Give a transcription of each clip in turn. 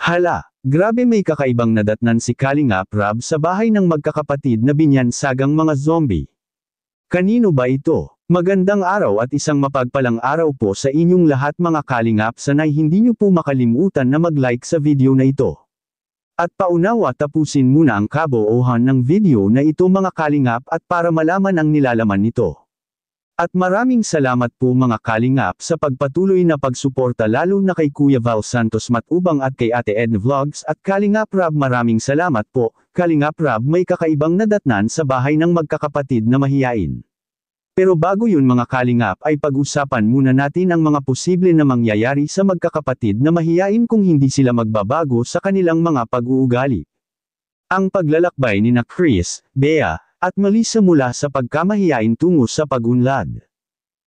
Hala, grabe may kakaibang nadatnan si Kalingap Rab sa bahay ng magkakapatid na binyansagang mga zombie. Kanino ba ito? Magandang araw at isang mapagpalang araw po sa inyong lahat mga Kalingap. Sana'y hindi niyo po makalimutan na mag-like sa video na ito. At paunawa tapusin muna ang kabuuan ng video na ito mga Kalingap at para malaman ang nilalaman nito. At maraming salamat po mga Kalingap sa pagpatuloy na pagsuporta lalo na kay Kuya Val Santos Matubang at kay Ate Edna Vlogs at Kalingap Rab. Maraming salamat po. Kalingap Rab, may kakaibang nadatnan sa bahay ng magkakapatid na mahiyain. Pero bago yun mga Kalingap ay pag-usapan muna natin ang mga posible na mangyayari sa magkakapatid na mahiyain kung hindi sila magbabago sa kanilang mga pag-uugali. Ang paglalakbay ni Chris, Bea, at Melissa mula sa pagkamahiyain tungo sa pag-unlad.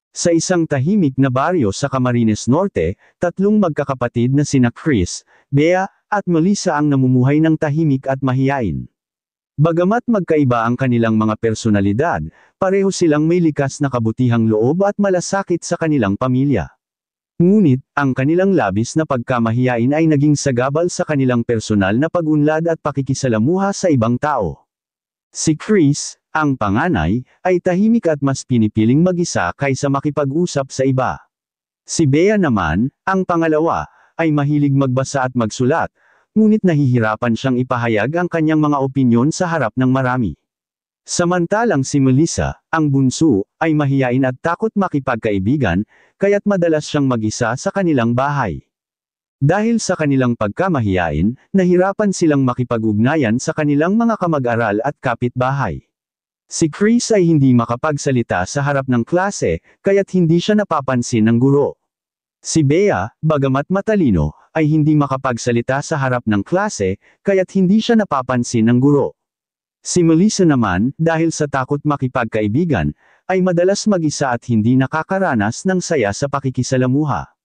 Sa isang tahimik na baryo sa Camarines Norte, tatlong magkakapatid na sina Chris, Bea, at Melissa ang namumuhay ng tahimik at mahiyain. Bagamat magkaiba ang kanilang mga personalidad, pareho silang may likas na kabutihang loob at malasakit sa kanilang pamilya. Ngunit, ang kanilang labis na pagkamahiyain ay naging sagabal sa kanilang personal na pag-unlad at pakikisalamuha sa ibang tao. Si Chris, ang panganay, ay tahimik at mas pinipiling mag-isa kaysa makipag-usap sa iba. Si Bea naman, ang pangalawa, ay mahilig magbasa at magsulat, ngunit nahihirapan siyang ipahayag ang kanyang mga opinyon sa harap ng marami. Samantalang si Melissa, ang bunso, ay mahiyain at takot makipagkaibigan, kaya't madalas siyang mag-isa sa kanilang bahay. Dahil sa kanilang pagkamahiyain, nahirapan silang makipag-ugnayan sa kanilang mga kamag-aral at kapitbahay. Si Chris ay hindi makapagsalita sa harap ng klase, kaya't hindi siya napapansin ng guro. Si Bea, bagamat matalino, ay hindi makapagsalita sa harap ng klase, kaya't hindi siya napapansin ng guro. Si Melissa naman, dahil sa takot makipagkaibigan, ay madalas mag-isa at hindi nakakaranas ng saya sa pakikisalamuha.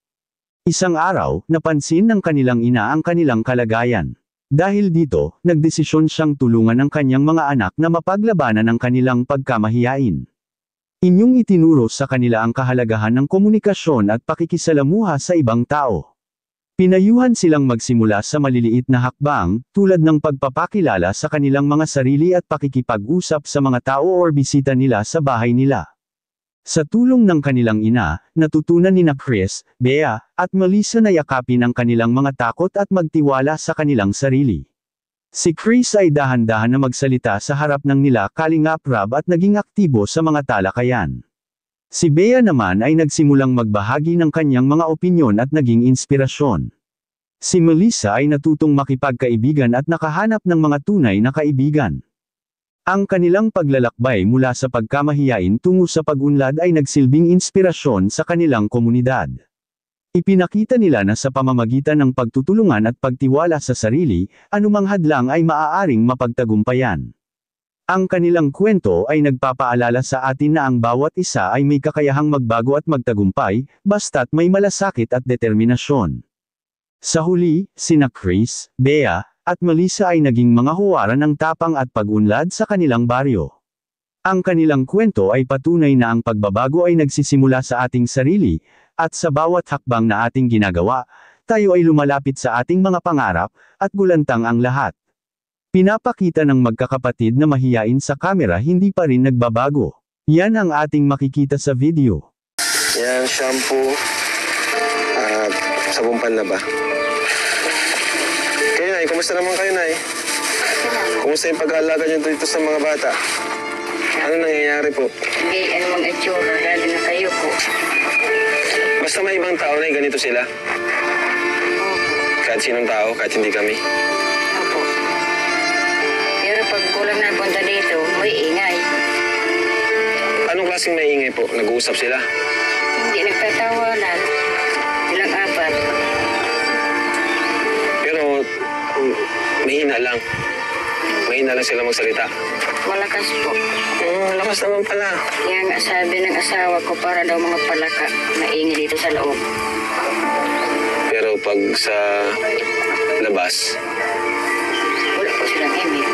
Isang araw, napansin ng kanilang ina ang kanilang kalagayan. Dahil dito, nagdesisyon siyang tulungan ang kanyang mga anak na mapaglabanan ang kanilang pagkamahiyain. Inyong itinuro sa kanila ang kahalagahan ng komunikasyon at pakikisalamuha sa ibang tao. Pinayuhan silang magsimula sa maliliit na hakbang, tulad ng pagpapakilala sa kanilang mga sarili at pakikipag-usap sa mga tao o bisita nila sa bahay nila. Sa tulong ng kanilang ina, natutunan ni Chris, Bea, at Melissa na yakapin ang kanilang mga takot at magtiwala sa kanilang sarili. Si Chris ay dahan-dahan na magsalita sa harap ng nila Kalingap Rab at naging aktibo sa mga talakayan. Si Bea naman ay nagsimulang magbahagi ng kanyang mga opinyon at naging inspirasyon. Si Melissa ay natutong makipagkaibigan at nakahanap ng mga tunay na kaibigan. Ang kanilang paglalakbay mula sa pagkamahiyain tungo sa pag-unlad ay nagsilbing inspirasyon sa kanilang komunidad. Ipinakita nila na sa pamamagitan ng pagtutulungan at pagtiwala sa sarili, anumang hadlang ay maaaring mapagtagumpayan. Ang kanilang kwento ay nagpapaalala sa atin na ang bawat isa ay may kakayahang magbago at magtagumpay, basta't may malasakit at determinasyon. Sa huli, sina Chris, Bea, at Melissa ay naging mga huwaran ng tapang at pag-unlad sa kanilang baryo. Ang kanilang kwento ay patunay na ang pagbabago ay nagsisimula sa ating sarili, at sa bawat hakbang na ating ginagawa, tayo ay lumalapit sa ating mga pangarap, at gulantang ang lahat. Pinapakita ng magkakapatid na mahiyain sa kamera hindi pa rin nagbabago. Yan ang ating makikita sa video. Yan, shampoo, at sabong panlaba. Kayo, Nay, kumusta naman kayo, Nay? Kumusta yung pag-aalaga niyo dito sa mga bata? Ano nangyayari po? Hindi, ano mga itsura, lalo na kayo po. Basta may ibang tao, Nay, ganito sila. Kahit sinong tao, kahit hindi kami. Opo. Pero pag kulang na punta dito, may ingay. Anong klaseng maingay po? Nag-uusap sila? Hindi nagtatawanan. Ilang apat. Pero, mahina lang. Mahina lang sila magsalita. Malakas po. Lakas naman pala. Kaya nga sabi ng asawa ko para daw mga palaka, maingay dito sa loob. Pero pag sa labas, Wala po silang imig.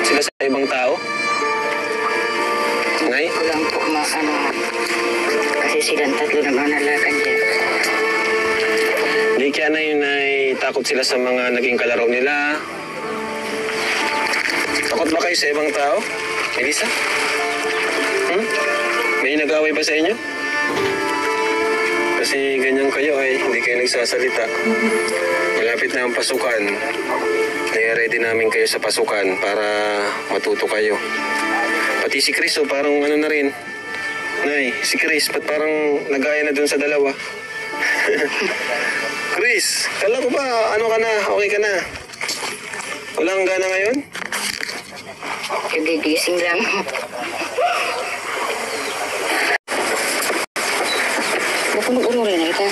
sila sa ibang tao? Nay? Kulang po kasi silang tatlo na mga nalakan dyan. Di kaya na yun ay natatakot sila sa mga naging kalaro nila. Takot ba kayo sa ibang tao? Elisa? May nag-away ba sa inyo? Kasi ganyan kayo ay hindi kayo nagsasalita. Malapit na ang pasukan. Nire-ready namin kayo sa pasukan para matuto kayo. Pati si Chris, parang ano na rin. Nay, si Chris, ba't parang nagaya na dun sa dalawa? Chris, kala ko ba, ano ka na, okay ka na? Wala kang gana ngayon? Gigising lang. Makulog-ulo na kita.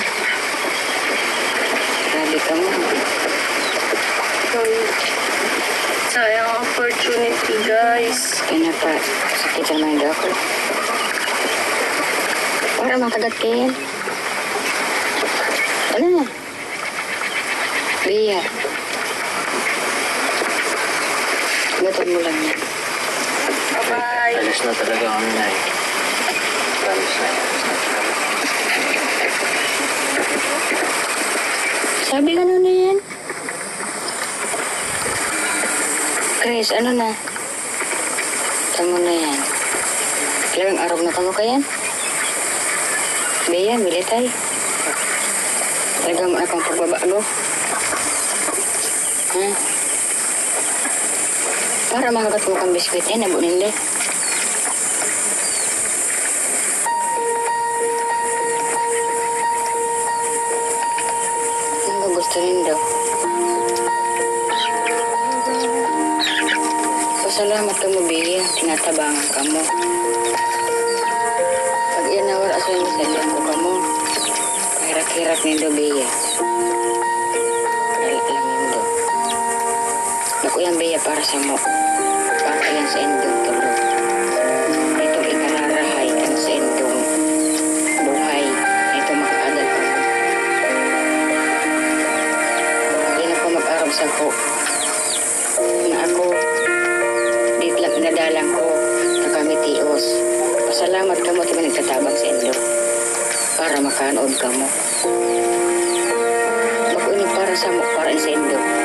Grabe ka mo. Sayang opportunity, guys. Kaya pa, sakit ang mind ako. Para makadatin. Ano na? Bia. Gatod mo lang yan. Bye-bye. Alis na talaga kami na eh. Alis na. Sabi ka na yan. Chris, ano na? Tamo na yan. Ilang araw na tamo ka yan? Bea, militay. Talaga mo akong pagbabago. Ha? Para makagat mo kang biskwit eh, nabunin din. Ano ba gusto rin daw? Pasalamat ka mo, Bea. Tinatabangan ka mo. Pag iyan nawala sa iyo, sadyan ko ka mo. Hirak-hirak nindo, Bea. Alam nindo. Naku yan, Bea, para sa mo. Para yan sa indong tulog. Itong ikararahay kan sa indong buhay. Ito makakadal ka mo. Yan ako mag-arab sa ko. Na ako, dit lang inadalang ko na kami tios. Pasalamat ka mo at nagtatabang sa indo. Para makanood ka mo. Makuinig para sa mo, para sa indo.